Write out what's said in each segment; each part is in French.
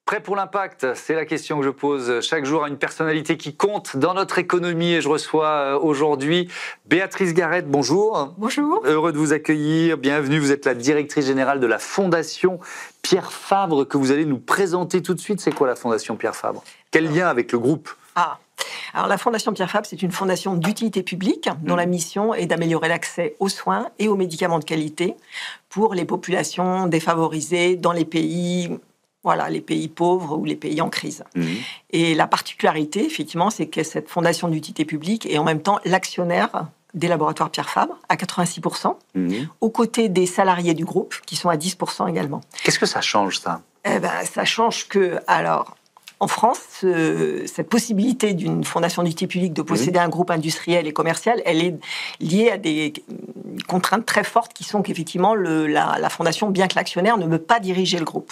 Prêt pour l'impact, c'est la question que je pose chaque jour à une personnalité qui compte dans notre économie. Et je reçois aujourd'hui Béatrice Garrett. Bonjour. Bonjour. Heureux de vous accueillir. Bienvenue. Vous êtes la directrice générale de la Fondation Pierre Fabre que vous allez nous présenter tout de suite. C'est quoi la Fondation Pierre Fabre? Quel lien avec le groupe? Alors la Fondation Pierre Fabre, c'est une fondation d'utilité publique dont la mission est d'améliorer l'accès aux soins et aux médicaments de qualité pour les populations défavorisées dans les pays... Voilà, les pays pauvres ou les pays en crise. Et la particularité, effectivement, c'est que cette fondation d'utilité publique est en même temps l'actionnaire des laboratoires Pierre Fabre, à 86%, aux côtés des salariés du groupe, qui sont à 10% également. Qu'est-ce que ça change, ça? Ça change que, alors... En France, cette possibilité d'une fondation d'utilité publique de posséder un groupe industriel et commercial, elle est liée à des contraintes très fortes qui sont qu'effectivement, la fondation, bien que l'actionnaire, ne peut pas diriger le groupe.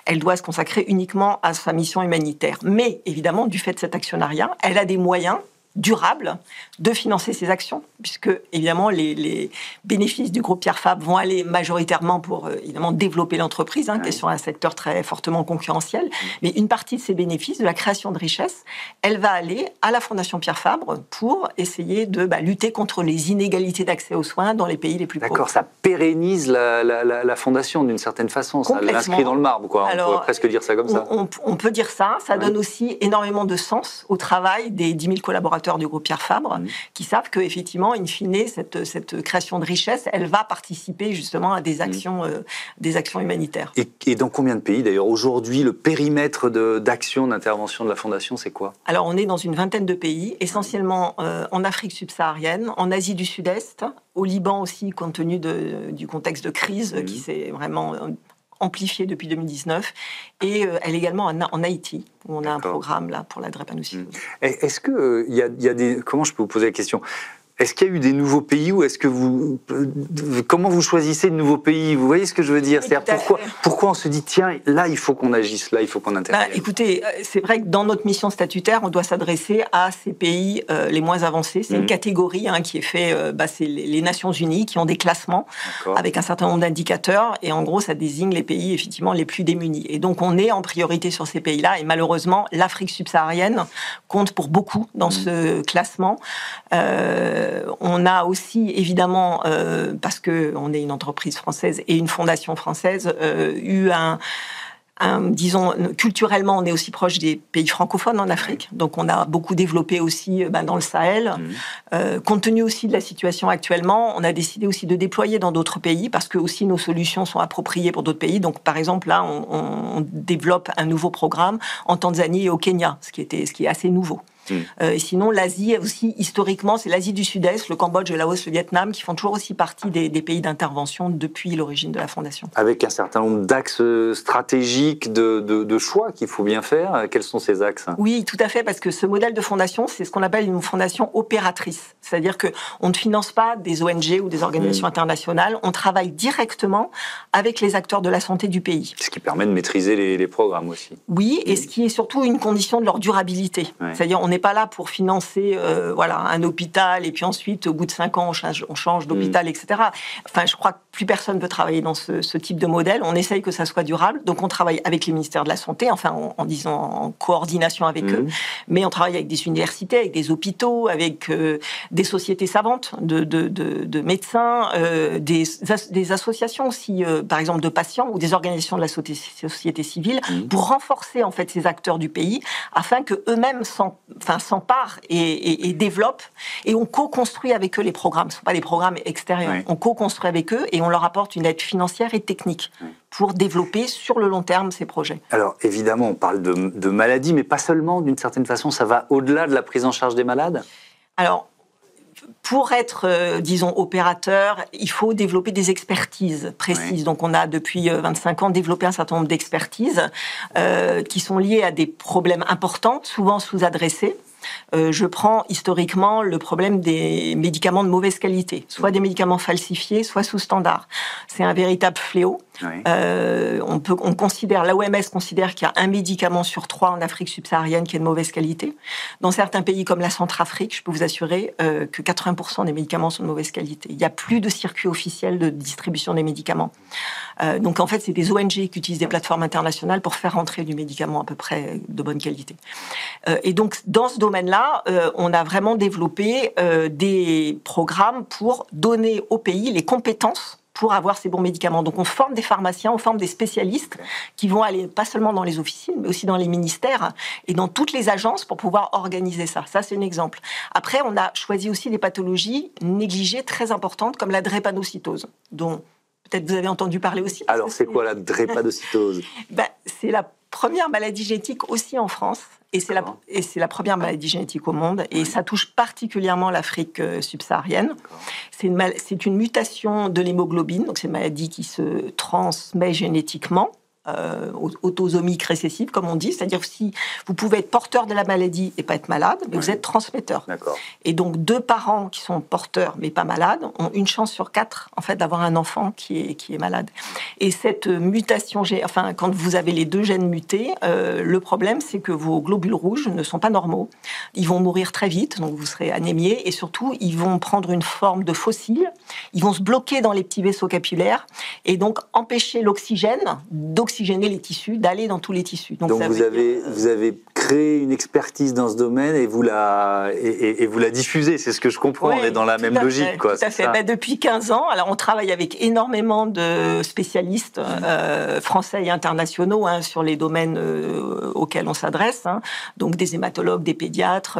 Elle doit se consacrer uniquement à sa mission humanitaire. Mais évidemment, du fait de cet actionnariat, elle a des moyens durables de financer ses actions, puisque évidemment les bénéfices du groupe Pierre Fabre vont aller majoritairement pour évidemment développer l'entreprise, qui est sur un secteur très fortement concurrentiel, mais une partie de ces bénéfices, de la création de richesses, elle va aller à la Fondation Pierre Fabre pour essayer de lutter contre les inégalités d'accès aux soins dans les pays les plus pauvres. D'accord, ça pérennise la fondation d'une certaine façon, ça l'inscrit dans le marbre, quoi. Alors, on pourrait presque dire ça comme ça. On peut dire ça, ça donne aussi énormément de sens au travail des 10 000 collaborateurs du groupe Pierre Fabre, qui savent qu'effectivement, in fine, cette création de richesse, elle va participer justement à des actions humanitaires. Et dans combien de pays, d'ailleurs, aujourd'hui, le périmètre d'action, d'intervention de la Fondation, c'est quoi? Alors, on est dans une vingtaine de pays, essentiellement en Afrique subsaharienne, en Asie du Sud-Est, au Liban aussi, compte tenu du contexte de crise qui s'est vraiment... amplifiée depuis 2019, et elle est également en Haïti, où on a un programme là pour la drépanocytose. Est-ce que il y a des... Comment je peux vous poser la question? Est-ce qu'il y a eu des nouveaux pays ou est-ce que vous... Comment vous choisissez de nouveaux pays? Vous voyez ce que je veux dire? C'est-à-dire pourquoi on se dit, tiens, là, il faut qu'on agisse, là, il faut qu'on intervienne? Écoutez, c'est vrai que dans notre mission statutaire, on doit s'adresser à ces pays les moins avancés. C'est une catégorie qui est faite, c'est les Nations Unies qui ont des classements avec un certain nombre d'indicateurs. Et en gros, ça désigne les pays, effectivement, les plus démunis. Et donc, on est en priorité sur ces pays-là. Et malheureusement, l'Afrique subsaharienne compte pour beaucoup dans ce classement. On a aussi, évidemment, parce qu'on est une entreprise française et une fondation française, eu disons, culturellement, on est aussi proche des pays francophones en Afrique. Donc, on a beaucoup développé aussi dans le Sahel. Compte tenu aussi de la situation actuellement, on a décidé aussi de déployer dans d'autres pays parce que aussi nos solutions sont appropriées pour d'autres pays. Donc, par exemple, là, on développe un nouveau programme en Tanzanie et au Kenya, ce qui est assez nouveau. Et sinon, l'Asie aussi, historiquement, c'est l'Asie du Sud-Est, le Cambodge, le Laos, le Vietnam, qui font toujours aussi partie des pays d'intervention depuis l'origine de la Fondation. Avec un certain nombre d'axes stratégiques de choix qu'il faut bien faire. Quels sont ces axes? Oui, tout à fait, parce que ce modèle de fondation, c'est ce qu'on appelle une fondation opératrice. C'est-à-dire qu'on ne finance pas des ONG ou des organisations internationales, on travaille directement avec les acteurs de la santé du pays. Ce qui permet de maîtriser les programmes aussi. Oui, et ce qui est surtout une condition de leur durabilité. C'est-à-dire, on n'est pas là pour financer un hôpital et puis ensuite, au bout de 5 ans, on change d'hôpital, etc. Enfin, je crois que plus personne ne peut travailler dans ce type de modèle. On essaye que ça soit durable. Donc, on travaille avec les ministères de la Santé, en coordination avec eux. Mais on travaille avec des universités, avec des hôpitaux, avec des sociétés savantes de médecins, des associations aussi, par exemple, de patients ou des organisations de la société civile pour renforcer, en fait, ces acteurs du pays afin qu'eux-mêmes s'emparent et développent, et on co-construit avec eux les programmes. Ce ne sont pas des programmes extérieurs. On co-construit avec eux et on leur apporte une aide financière et technique pour développer sur le long terme ces projets. Alors évidemment, on parle de maladies, mais pas seulement, d'une certaine façon, ça va au-delà de la prise en charge des malades? Alors, pour être, disons, opérateur, il faut développer des expertises précises. Donc, on a, depuis 25 ans, développé un certain nombre d'expertises qui sont liées à des problèmes importants, souvent sous-adressés. je prends historiquement le problème des médicaments de mauvaise qualité, soit des médicaments falsifiés, soit sous standard. C'est un véritable fléau. Oui. L'OMS considère qu'il y a un médicament sur 3 en Afrique subsaharienne qui est de mauvaise qualité. Dans certains pays comme la Centrafrique, je peux vous assurer que 80% des médicaments sont de mauvaise qualité. Il n'y a plus de circuit officiel de distribution des médicaments. Donc en fait, c'est des ONG qui utilisent des plateformes internationales pour faire rentrer du médicament à peu près de bonne qualité. Et donc dans ce domaine-là, on a vraiment développé des programmes pour donner aux pays les compétences pour avoir ces bons médicaments. Donc on forme des pharmaciens, on forme des spécialistes qui vont aller pas seulement dans les officines, mais aussi dans les ministères et dans toutes les agences pour pouvoir organiser ça. Ça, c'est un exemple. Après, on a choisi aussi des pathologies négligées très importantes comme la drépanocytose, dont peut-être vous avez entendu parler aussi. Alors, c'est quoi la drépanocytose ? C'est la première maladie génétique aussi en France. Et c'est la première maladie génétique au monde. Et ça touche particulièrement l'Afrique subsaharienne. C'est une mutation de l'hémoglobine. Donc, c'est une maladie qui se transmet génétiquement. Autosomique récessive, comme on dit. C'est-à-dire que si vous pouvez être porteur de la maladie et pas être malade, mais vous êtes transmetteur. D'accord. Et donc, 2 parents qui sont porteurs mais pas malades ont une chance sur 4 en fait, d'avoir un enfant qui est malade. Et cette mutation, quand vous avez les 2 gènes mutés, le problème, c'est que vos globules rouges ne sont pas normaux. Ils vont mourir très vite, donc vous serez anémié, et surtout, ils vont prendre une forme de fossile. Ils vont se bloquer dans les petits vaisseaux capillaires et donc empêcher l'oxygène d'oxygéner les tissus, d'aller dans tous les tissus. Donc vous avez créé une expertise dans ce domaine et vous la diffusez, c'est ce que je comprends, on est dans la même logique. Tout à fait. Depuis 15 ans, alors on travaille avec énormément de spécialistes français et internationaux sur les domaines auxquels on s'adresse, donc des hématologues, des pédiatres,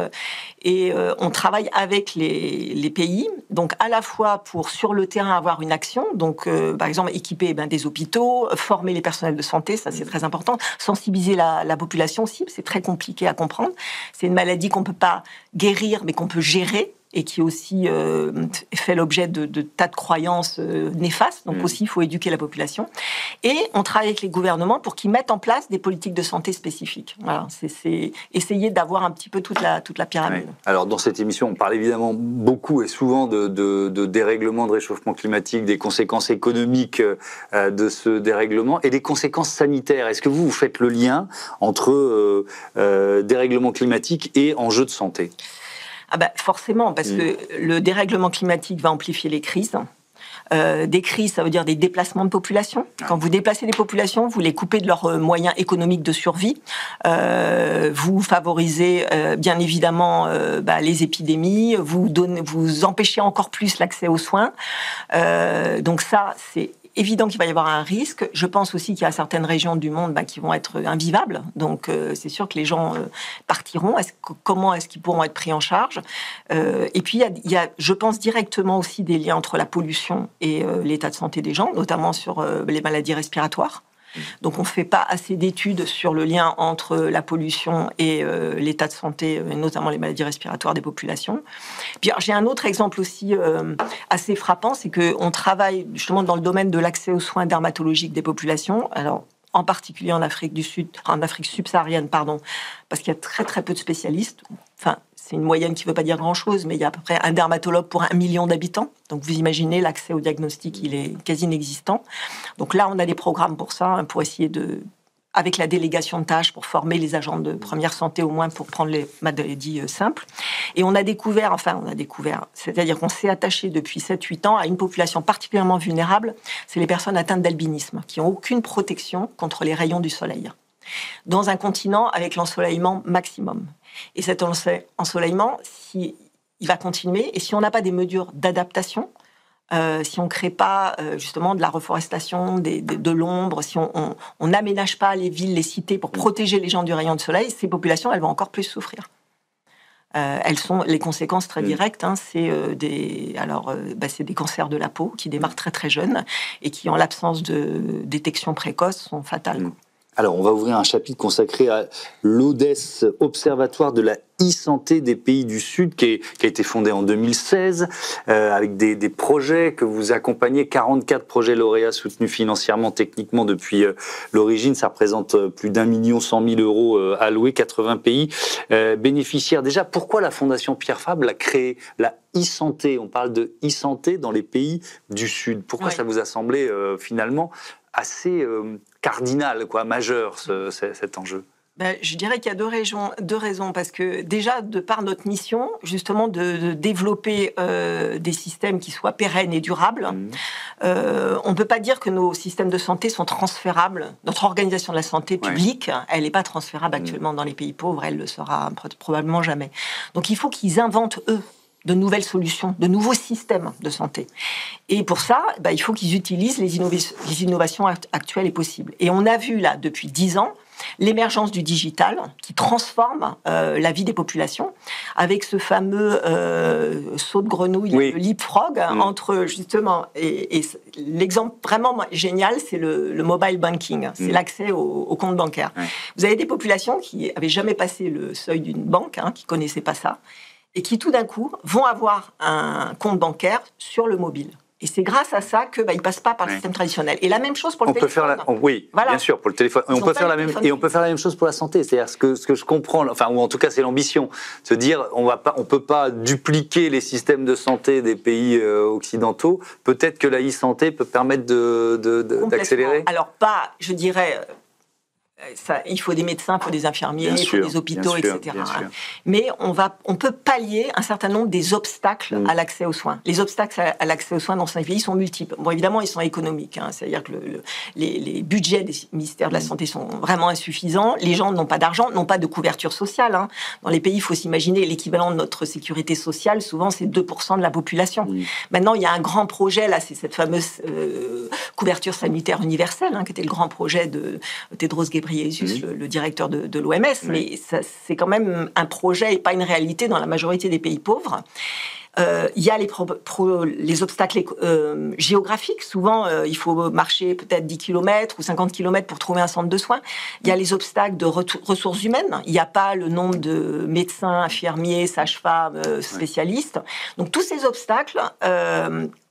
et on travaille avec les pays, donc à la fois pour sur le terrain avoir une action, donc par exemple équiper des hôpitaux, former les personnels de santé, ça c'est très important, sensibiliser la population cible, c'est très compliqué à comprendre. C'est une maladie qu'on ne peut pas guérir, mais qu'on peut gérer, et qui aussi fait l'objet de tas de croyances néfastes. Donc aussi, il faut éduquer la population. Et on travaille avec les gouvernements pour qu'ils mettent en place des politiques de santé spécifiques. Voilà, c'est essayer d'avoir un petit peu toute la pyramide. Oui. Alors, dans cette émission, on parle évidemment beaucoup et souvent de dérèglement, de réchauffement climatique, des conséquences économiques de ce dérèglement et des conséquences sanitaires. Est-ce que vous faites le lien entre dérèglement climatique et enjeux de santé ? Forcément, parce que le dérèglement climatique va amplifier les crises. Des crises, ça veut dire des déplacements de population. Quand vous déplacez des populations, vous les coupez de leurs moyens économiques de survie. Vous favorisez bien évidemment les épidémies. Vous empêchez encore plus l'accès aux soins. Donc ça, c'est évident qu'il va y avoir un risque. Je pense aussi qu'il y a certaines régions du monde qui vont être invivables. Donc, c'est sûr que les gens partiront. Comment est-ce qu'ils pourront être pris en charge ? Et puis, il y a, je pense, directement aussi des liens entre la pollution et l'état de santé des gens, notamment sur les maladies respiratoires. Donc on ne fait pas assez d'études sur le lien entre la pollution et l'état de santé, et notamment les maladies respiratoires des populations. Puis j'ai un autre exemple aussi assez frappant, c'est qu'on travaille justement dans le domaine de l'accès aux soins dermatologiques des populations. Alors, en particulier en Afrique subsaharienne, parce qu'il y a très très peu de spécialistes. Enfin, c'est une moyenne qui ne veut pas dire grand-chose, mais il y a à peu près un dermatologue pour 1 million d'habitants. Donc vous imaginez, l'accès au diagnostic, il est quasi inexistant. Donc là, on a des programmes pour ça, pour essayer avec la délégation de tâches, pour former les agents de première santé au moins pour prendre les maladies simples. Et on a découvert, c'est-à-dire qu'on s'est attaché depuis 7-8 ans à une population particulièrement vulnérable, c'est les personnes atteintes d'albinisme, qui n'ont aucune protection contre les rayons du soleil, dans un continent avec l'ensoleillement maximum. Et cet ensoleillement, il va continuer, et si on n'a pas des mesures d'adaptation, si on ne crée pas justement de la reforestation, de l'ombre, si on n'aménage pas les villes, les cités pour protéger les gens du rayon de soleil, ces populations, elles vont encore plus souffrir. Elles sont les conséquences très directes. C'est des cancers de la peau qui démarrent très très jeunes et qui, en l'absence de détection précoce, sont fatales. Alors, on va ouvrir un chapitre consacré à l'ODES, Observatoire de la e-santé des pays du Sud, qui a été fondé en 2016, avec des projets que vous accompagnez, 44 projets lauréats soutenus financièrement, techniquement depuis l'origine. Ça représente plus d'1 100 000 euros alloués, 80 pays bénéficiaires. Déjà, pourquoi la Fondation Pierre Fabre a créé la e-santé? On parle de e-santé dans les pays du Sud. Pourquoi ça vous a semblé finalement assez cardinal, majeur, cet enjeu? Je dirais qu'il y a deux raisons, parce que déjà, de par notre mission, justement, de développer des systèmes qui soient pérennes et durables, on ne peut pas dire que nos systèmes de santé sont transférables. Notre organisation de la santé publique, elle n'est pas transférable actuellement dans les pays pauvres, elle le sera probablement jamais. Donc il faut qu'ils inventent, eux, de nouvelles solutions, de nouveaux systèmes de santé. Et pour ça, il faut qu'ils utilisent les innovations actuelles et possibles. Et on a vu là, depuis 10 ans, l'émergence du digital qui transforme la vie des populations, avec ce fameux saut de grenouille, le leapfrog, entre justement, et l'exemple vraiment génial, c'est le mobile banking, c'est l'accès au compte bancaire. Vous avez des populations qui n'avaient jamais passé le seuil d'une banque, qui ne connaissaient pas ça, et qui tout d'un coup vont avoir un compte bancaire sur le mobile. Et c'est grâce à ça qu'ils ne passent pas par le système traditionnel. Et la même chose pour le téléphone. Bien sûr, pour le téléphone. On peut faire la même chose pour la santé. C'est-à-dire ce que je comprends, ou en tout cas c'est l'ambition, se dire on peut pas dupliquer les systèmes de santé des pays occidentaux. Peut-être que la e-santé peut permettre d'accélérer. Alors je dirais. Il faut des médecins, il faut des infirmiers, il faut des hôpitaux, etc. Mais on peut pallier un certain nombre des obstacles à l'accès aux soins. Les obstacles à l'accès aux soins dans ces pays sont multiples. Bon, évidemment, ils sont économiques. C'est-à-dire que les budgets des ministères de la Santé sont vraiment insuffisants. Les gens n'ont pas d'argent, n'ont pas de couverture sociale. Dans les pays, il faut s'imaginer l'équivalent de notre sécurité sociale. Souvent, c'est 2% de la population. Maintenant, il y a un grand projet, là, c'est cette fameuse couverture sanitaire universelle, qui était le grand projet de Tedros Ghebreyesus, le directeur de l'OMS, mais c'est quand même un projet et pas une réalité dans la majorité des pays pauvres. Il y a les obstacles géographiques. Souvent, il faut marcher peut-être 10 km ou 50 km pour trouver un centre de soins. Il y a les obstacles de ressources humaines. Il n'y a pas le nombre de médecins, infirmiers, sages-femmes, spécialistes. Donc tous ces obstacles...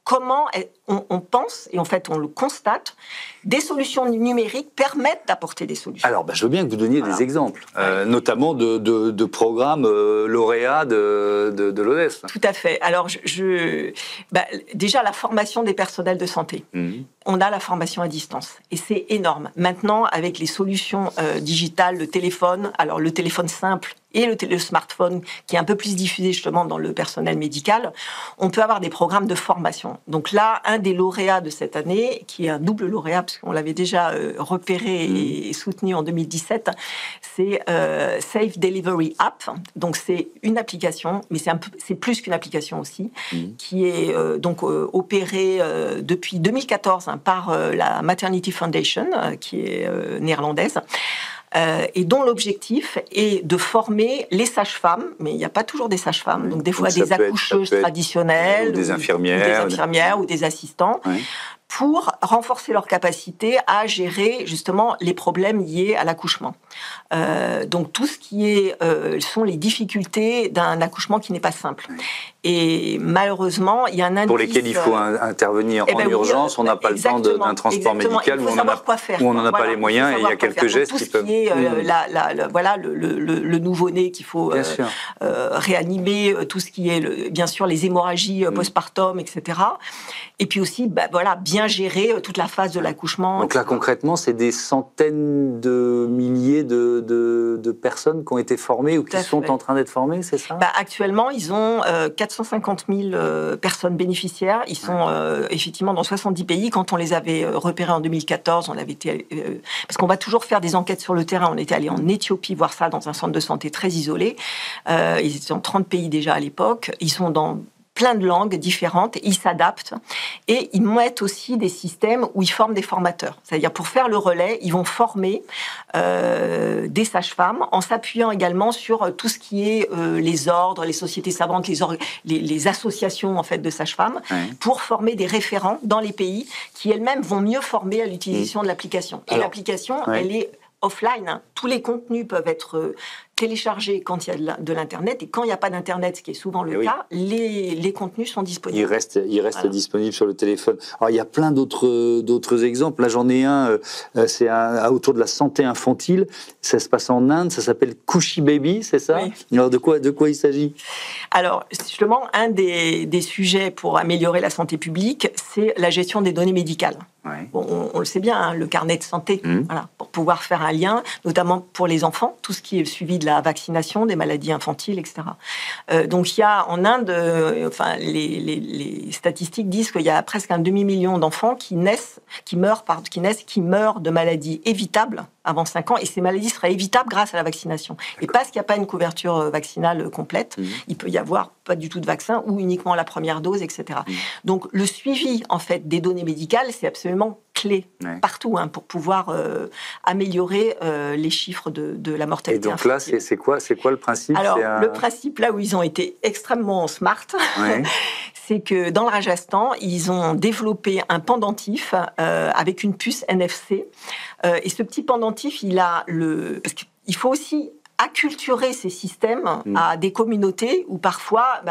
Comment on pense, et en fait on le constate, des solutions numériques permettent d'apporter des solutions. Alors, je veux bien que vous donniez des exemples, notamment de programmes lauréats de l'ODES. Tout à fait. Alors, déjà, la formation des personnels de santé. On a la formation à distance, et c'est énorme. Maintenant, avec les solutions digitales, le téléphone simple et le smartphone, qui est un peu plus diffusé justement dans le personnel médical, on peut avoir des programmes de formation. Donc là, un des lauréats de cette année, qui est un double lauréat, parce qu'on l'avait déjà repéré et soutenu en 2017, c'est Safe Delivery App. Donc c'est une application, mais c'est plus qu'une application aussi, qui est opérée depuis 2014 par la Maternity Foundation, qui est néerlandaise. Et dont l'objectif est de former les sages-femmes, mais il n'y a pas toujours des sages-femmes, donc des fois des accoucheuses traditionnelles, ou des infirmières, ou des assistants, pour renforcer leur capacité à gérer justement les problèmes liés à l'accouchement. Donc tout ce qui sont les difficultés d'un accouchement qui n'est pas simple. Et malheureusement, il y a un indice... Pour lesquels il faut intervenir en urgence, on n'a pas le temps d'un transport médical, où on n'en a pas les moyens, et il y a quelques gestes qui peuvent... Tout ce qui est le nouveau-né qu'il faut réanimer, tout ce qui est, bien sûr, les hémorragies postpartum, etc. Et puis aussi, bien gérer toute la phase de l'accouchement. Donc là, concrètement, c'est des centaines de milliers de personnes qui ont été formées ou qui sont en train d'être formées, c'est ça? Actuellement, ils ont 450 000 personnes bénéficiaires. Ils sont effectivement dans 70 pays. Quand on les avait repérés en 2014, on avait été... parce qu'on va toujours faire des enquêtes sur le terrain. On était allé en Éthiopie voir ça dans un centre de santé très isolé. Ils étaient dans 30 pays déjà à l'époque. Ils sont dans plein de langues différentes, ils s'adaptent et ils mettent aussi des systèmes où ils forment des formateurs. C'est-à-dire pour faire le relais, ils vont former des sages-femmes en s'appuyant également sur tout ce qui est les ordres, les sociétés savantes, les associations en fait de sages-femmes pour former des référents dans les pays qui elles-mêmes vont mieux former à l'utilisation de l'application. Et l'application, elle est offline, hein. Tous les contenus peuvent être téléchargés quand il y a de l'Internet, et quand il n'y a pas d'Internet, ce qui est souvent le cas, les contenus sont disponibles. Ils restent disponibles sur le téléphone. Alors, il y a plein d'autres exemples. Là, j'en ai un, c'est autour de la santé infantile. Ça se passe en Inde, ça s'appelle Kushi Baby, c'est ça? Oui. Alors, de quoi il s'agit? Alors, justement, un des sujets pour améliorer la santé publique, c'est la gestion des données médicales. Ouais. Bon, on le sait bien, hein, le carnet de santé, voilà, pour pouvoir faire un lien, notamment pour les enfants, tout ce qui est le suivi de la vaccination, des maladies infantiles, etc. Donc il y a en Inde, les statistiques disent qu'il y a presque un demi-million d'enfants qui meurent de maladies évitables avant 5 ans, et ces maladies seraient évitables grâce à la vaccination. Et parce qu'il n'y a pas une couverture vaccinale complète, il peut y avoir pas du tout de vaccin ou uniquement la première dose, etc. Donc le suivi en fait des données médicales, c'est absolument clé partout, hein, pour pouvoir améliorer les chiffres de la mortalité. Et donc là, c'est quoi le principe? Alors le principe, là où ils ont été extrêmement smart, c'est que dans le Rajasthan, ils ont développé un pendentif avec une puce NFC. Et ce petit pendentif, parce qu'il faut aussi acculturer ces systèmes à des communautés où parfois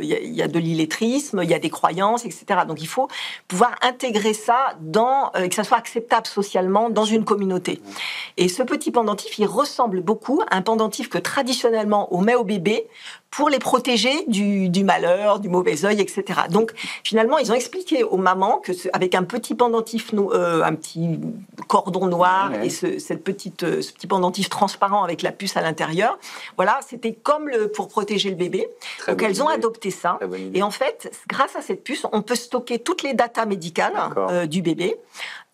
y a de l'illettrisme, il y a des croyances, etc. Donc il faut pouvoir intégrer ça que ça soit acceptable socialement dans une communauté. Et ce petit pendentif, il ressemble beaucoup à un pendentif que traditionnellement on met au bébé pour les protéger du malheur, du mauvais œil, etc. Donc, finalement, ils ont expliqué aux mamans que avec un petit pendentif, un petit cordon noir et ce petit pendentif transparent avec la puce à l'intérieur, voilà, c'était comme pour protéger le bébé. Donc, elles ont adopté ça. Et en fait, grâce à cette puce, on peut stocker toutes les datas médicales du bébé,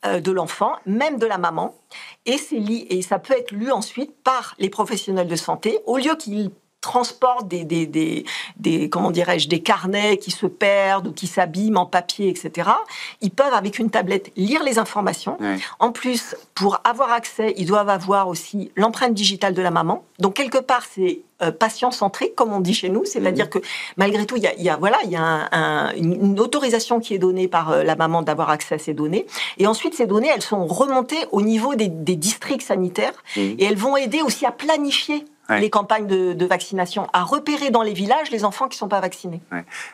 de l'enfant, même de la maman. Et ça peut être lu ensuite par les professionnels de santé, au lieu qu'ils transportent des carnets qui se perdent ou qui s'abîment en papier, etc. Ils peuvent, avec une tablette, lire les informations. En plus, pour avoir accès, ils doivent avoir aussi l'empreinte digitale de la maman. Donc, quelque part, c'est patient-centrique, comme on dit chez nous. C'est-à-dire que, malgré tout, il y a une autorisation qui est donnée par la maman d'avoir accès à ces données. Et ensuite, ces données, elles sont remontées au niveau des districts sanitaires et elles vont aider aussi à planifier les campagnes de vaccination, à repérer dans les villages les enfants qui ne sont pas vaccinés.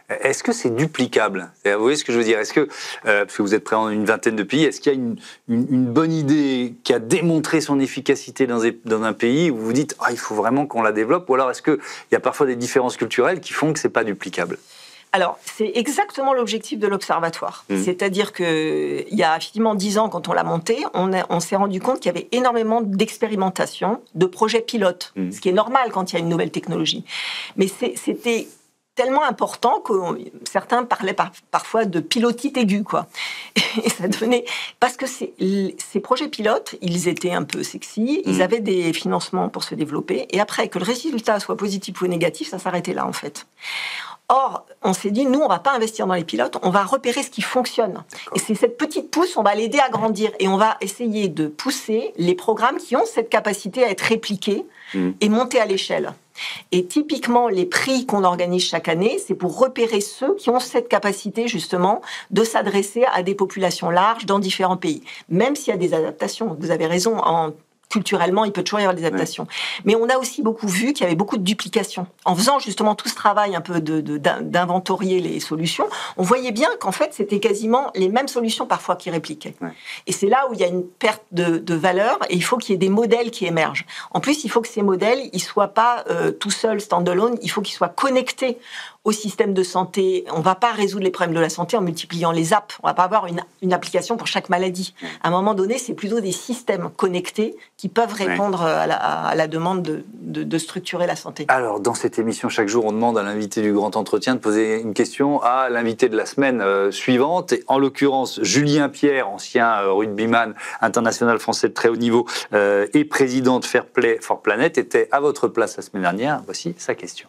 Est-ce que c'est duplicable? Vous voyez ce que je veux dire? Est-ce que, parce que vous êtes présent dans une vingtaine de pays, est-ce qu'il y a une bonne idée qui a démontré son efficacité dans un pays où vous vous dites il faut vraiment qu'on la développe? Ou alors est-ce qu'il y a parfois des différences culturelles qui font que ce n'est pas duplicable? Alors, c'est exactement l'objectif de l'Observatoire. C'est-à-dire qu'il y a effectivement 10 ans, quand on l'a monté, on s'est rendu compte qu'il y avait énormément d'expérimentation, de projets pilotes, ce qui est normal quand il y a une nouvelle technologie. Mais c'était tellement important que certains parlaient parfois de pilotite aiguë, quoi. Et ça devenait... Parce que ces projets pilotes, ils étaient un peu sexy, ils avaient des financements pour se développer, et après, que le résultat soit positif ou négatif, ça s'arrêtait là, en fait. Or, on s'est dit, nous, on ne va pas investir dans les pilotes, on va repérer ce qui fonctionne. Et c'est cette petite pousse, on va l'aider à grandir. Et on va essayer de pousser les programmes qui ont cette capacité à être répliqués et monter à l'échelle. Et typiquement, les prix qu'on organise chaque année, c'est pour repérer ceux qui ont cette capacité, justement, de s'adresser à des populations larges dans différents pays. Même s'il y a des adaptations, vous avez raison, culturellement, il peut toujours y avoir des adaptations. Mais on a aussi beaucoup vu qu'il y avait beaucoup de duplication. En faisant justement tout ce travail un peu d'inventorier les solutions, on voyait bien qu'en fait, c'était quasiment les mêmes solutions parfois qui répliquaient. Et c'est là où il y a une perte de valeur et il faut qu'il y ait des modèles qui émergent. En plus, il faut que ces modèles, ils soient pas tout seuls, stand-alone, il faut qu'ils soient connectés au système de santé. On ne va pas résoudre les problèmes de la santé en multipliant les apps. On ne va pas avoir une application pour chaque maladie. À un moment donné, c'est plutôt des systèmes connectés qui peuvent répondre à la demande de structurer la santé. Alors, dans cette émission, chaque jour, on demande à l'invité du Grand Entretien de poser une question à l'invité de la semaine suivante. Et en l'occurrence, Julien Pierre, ancien rugbyman international français de très haut niveau et président de Fair Play for Planet, était à votre place la semaine dernière. Voici sa question.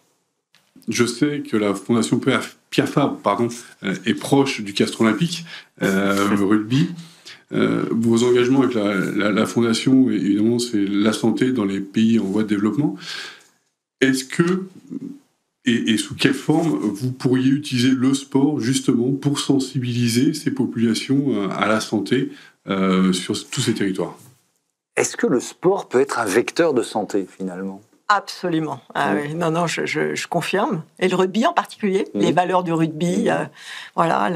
Je sais que la Fondation Pierre Fabre est proche du castre olympique, rugby. Vos engagements avec la Fondation, évidemment, c'est la santé dans les pays en voie de développement. Est-ce que, et sous quelle forme, vous pourriez utiliser le sport justement pour sensibiliser ces populations à la santé sur tous ces territoires ? est-ce que le sport peut être un vecteur de santé, finalement ? Absolument. Oui. Non, je confirme. Et le rugby en particulier, les valeurs du rugby, voilà,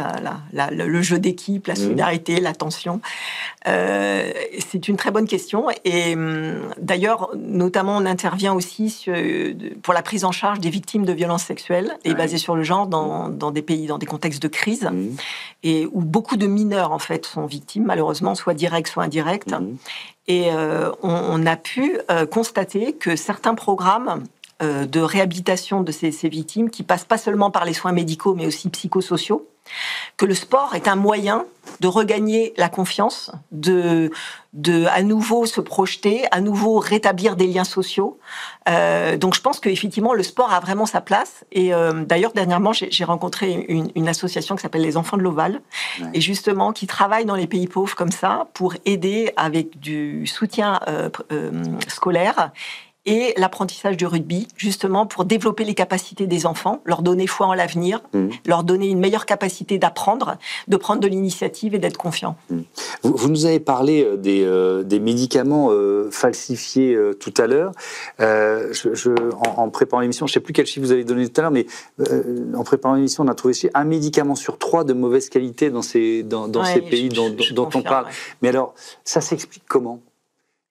le jeu d'équipe, la solidarité, l'attention. C'est une très bonne question. Et d'ailleurs, notamment, on intervient aussi pour la prise en charge des victimes de violences sexuelles et basée sur le genre dans des pays, dans des contextes de crise, et où beaucoup de mineurs, en fait, sont victimes, malheureusement, soit directs, soit indirects. Et on a pu constater que certains programmes de réhabilitation de ces victimes, qui passent pas seulement par les soins médicaux, mais aussi psychosociaux, que le sport est un moyen de regagner la confiance, de à nouveau se projeter, à nouveau rétablir des liens sociaux. Donc je pense qu'effectivement, le sport a vraiment sa place. Et d'ailleurs, dernièrement, j'ai rencontré une association qui s'appelle les Enfants de l'Ovale, et justement, qui travaille dans les pays pauvres comme ça, pour aider avec du soutien scolaire et l'apprentissage du rugby, justement pour développer les capacités des enfants, leur donner foi en l'avenir, leur donner une meilleure capacité d'apprendre, de prendre de l'initiative et d'être confiant. Vous nous avez parlé des médicaments falsifiés tout à l'heure. En préparant l'émission, je ne sais plus quel chiffre vous avez donné tout à l'heure, mais en préparant l'émission, on a trouvé un médicament sur 3 de mauvaise qualité dans ces pays dont on parle. Ouais. Mais alors, ça s'explique comment ?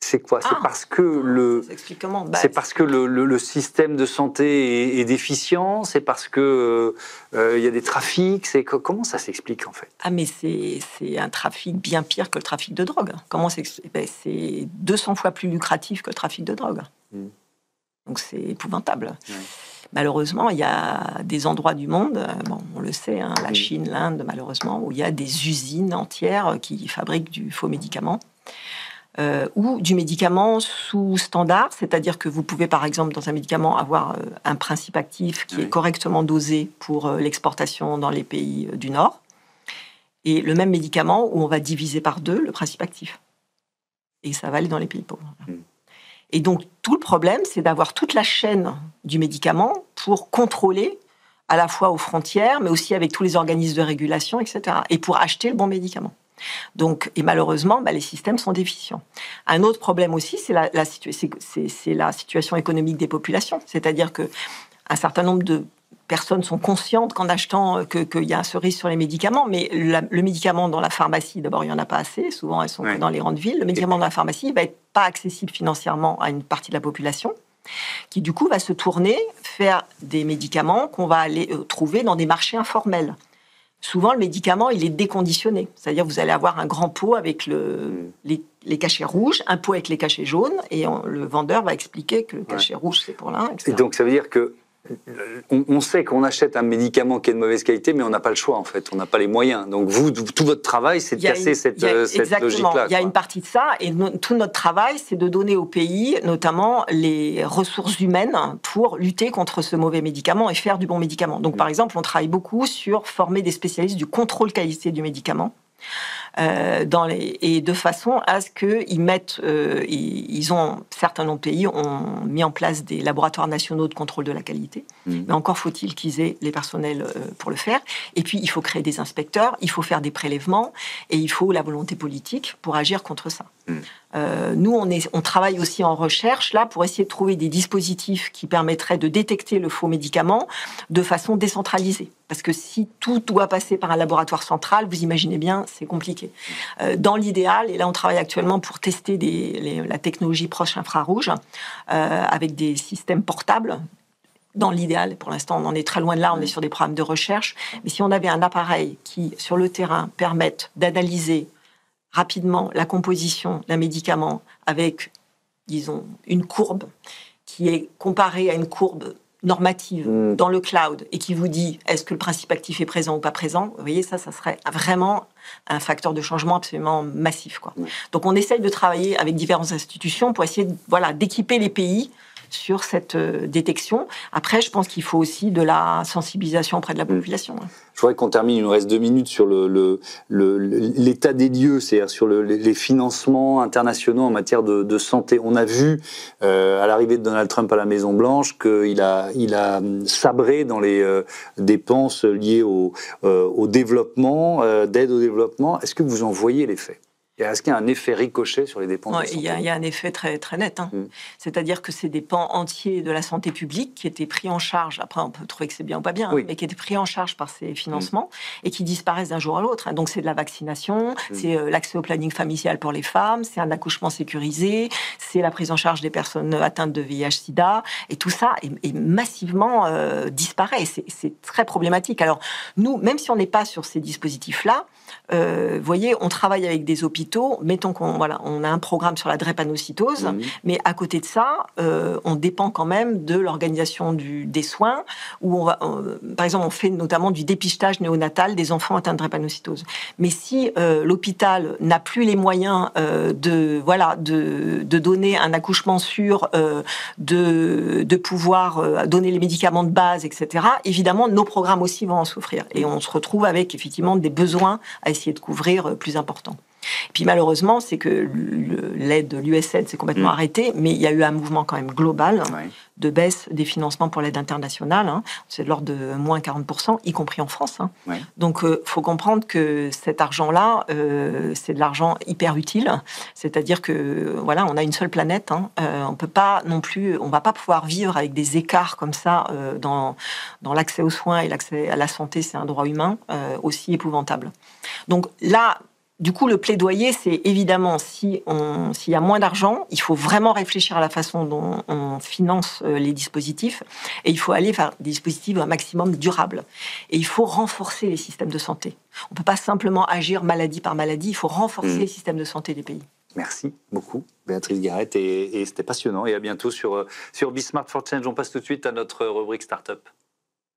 C'est quoi ? C'est parce que c'est parce que le système de santé est déficient. C'est parce que il y a des trafics. Comment ça s'explique en fait ? Mais c'est un trafic bien pire que le trafic de drogue. Comment c'est 200 fois plus lucratif que le trafic de drogue. Donc c'est épouvantable. Malheureusement, il y a des endroits du monde, on le sait, la Chine, l'Inde, malheureusement, où il y a des usines entières qui fabriquent du faux médicament. Ou du médicament sous standard, c'est-à-dire que vous pouvez, par exemple, dans un médicament, avoir un principe actif qui est correctement dosé pour l'exportation dans les pays du Nord, et le même médicament où on va diviser par 2 le principe actif. Et ça va aller dans les pays pauvres. Et donc, tout le problème, c'est d'avoir toute la chaîne du médicament pour contrôler, à la fois aux frontières, mais aussi avec tous les organismes de régulation, etc., et pour acheter le bon médicament. Donc, et malheureusement, les systèmes sont déficients. Un autre problème aussi, c'est la situation économique des populations. C'est-à-dire qu'un certain nombre de personnes sont conscientes qu'en achetant, qu'il y a un cerise sur les médicaments, mais le médicament dans la pharmacie, d'abord, il n'y en a pas assez. Souvent, elles sont que dans les grandes villes. Le médicament dans la pharmacie ne va être pas accessible financièrement à une partie de la population, qui du coup va se tourner vers des médicaments qu'on va aller trouver dans des marchés informels. Souvent, le médicament, il est déconditionné. C'est-à-dire vous allez avoir un grand pot avec les cachets rouges, un pot avec les cachets jaunes, et le vendeur va expliquer que le cachet rouge, c'est pour l'un, etc. Et donc, ça veut dire que on sait qu'on achète un médicament qui est de mauvaise qualité, mais on n'a pas le choix, en fait. On n'a pas les moyens. Donc, tout votre travail, c'est de casser cette logique-là. Exactement. Il y a une partie de ça. Et tout notre travail, c'est de donner aux pays, notamment, les ressources humaines pour lutter contre ce mauvais médicament et faire du bon médicament. Donc, par exemple, on travaille beaucoup sur former des spécialistes du contrôle qualité du médicament. Et de façon à ce qu'ils mettent, certains nombre de pays ont mis en place des laboratoires nationaux de contrôle de la qualité, mais encore faut-il qu'ils aient les personnels pour le faire. Et puis il faut créer des inspecteurs, il faut faire des prélèvements, et il faut la volonté politique pour agir contre ça. Nous, on travaille aussi en recherche là pour essayer de trouver des dispositifs qui permettraient de détecter le faux médicament de façon décentralisée. Parce que si tout doit passer par un laboratoire central, vous imaginez bien, c'est compliqué. Dans l'idéal, et là on travaille actuellement pour tester la technologie proche infrarouge avec des systèmes portables. Dans l'idéal, pour l'instant on en est très loin de là, on est sur des programmes de recherche, mais si on avait un appareil qui, sur le terrain, permette d'analyser rapidement la composition d'un médicament avec, disons, une courbe qui est comparée à une courbe normative dans le cloud et qui vous dit est-ce que le principe actif est présent ou pas présent, vous voyez, ça serait vraiment un facteur de changement absolument massif, quoi. Donc on essaye de travailler avec différentes institutions pour essayer d'équiper les pays sur cette détection. Après, je pense qu'il faut aussi de la sensibilisation auprès de la population. Je voudrais qu'on termine, il nous reste 2 minutes sur l'état des lieux, c'est-à-dire sur les financements internationaux en matière de santé. On a vu, à l'arrivée de Donald Trump à la Maison-Blanche, qu'il a sabré dans les dépenses liées au développement, d'aide au développement. Est-ce que vous en voyez l'effet ? Et est-ce qu'il y a un effet ricochet sur les dépenses de santé ? Il y a un effet très, très net. C'est-à-dire que c'est des pans entiers de la santé publique qui étaient pris en charge. Après, on peut trouver que c'est bien ou pas bien, mais qui étaient pris en charge par ces financements et qui disparaissent d'un jour à l'autre. Donc, c'est de la vaccination, c'est l'accès au planning familial pour les femmes, c'est un accouchement sécurisé, c'est la prise en charge des personnes atteintes de VIH/SIDA. Et tout ça est massivement disparaît. C'est très problématique. Alors, nous, même si on n'est pas sur ces dispositifs-là, vous voyez, on travaille avec des hôpitaux. Mettons on a un programme sur la drépanocytose, mais à côté de ça, on dépend quand même de l'organisation des soins, où par exemple, on fait notamment du dépistage néonatal des enfants atteints de drépanocytose. Mais si l'hôpital n'a plus les moyens de donner un accouchement sûr, de pouvoir donner les médicaments de base, etc., évidemment, nos programmes aussi vont en souffrir. Et on se retrouve avec effectivement des besoins à essayer de couvrir plus importants. Et puis malheureusement, c'est que l'aide de l'USAID s'est complètement arrêtée, mais il y a eu un mouvement quand même global de baisse des financements pour l'aide internationale. C'est de l'ordre de moins 40%, y compris en France. Donc, faut comprendre que cet argent-là, c'est de l'argent hyper utile. C'est-à-dire que on a une seule planète. On peut pas non plus, on va pas pouvoir vivre avec des écarts comme ça dans l'accès aux soins et l'accès à la santé. C'est un droit humain aussi épouvantable. Donc là. Du coup, le plaidoyer, c'est évidemment, s'il y a moins d'argent, il faut vraiment réfléchir à la façon dont on finance les dispositifs, et il faut aller vers des dispositifs un maximum durables. Et il faut renforcer les systèmes de santé. On ne peut pas simplement agir maladie par maladie, il faut renforcer les systèmes de santé des pays. Merci beaucoup, Béatrice Garrett, et c'était passionnant. Et à bientôt sur Be Smart for Change. On passe tout de suite à notre rubrique Startup.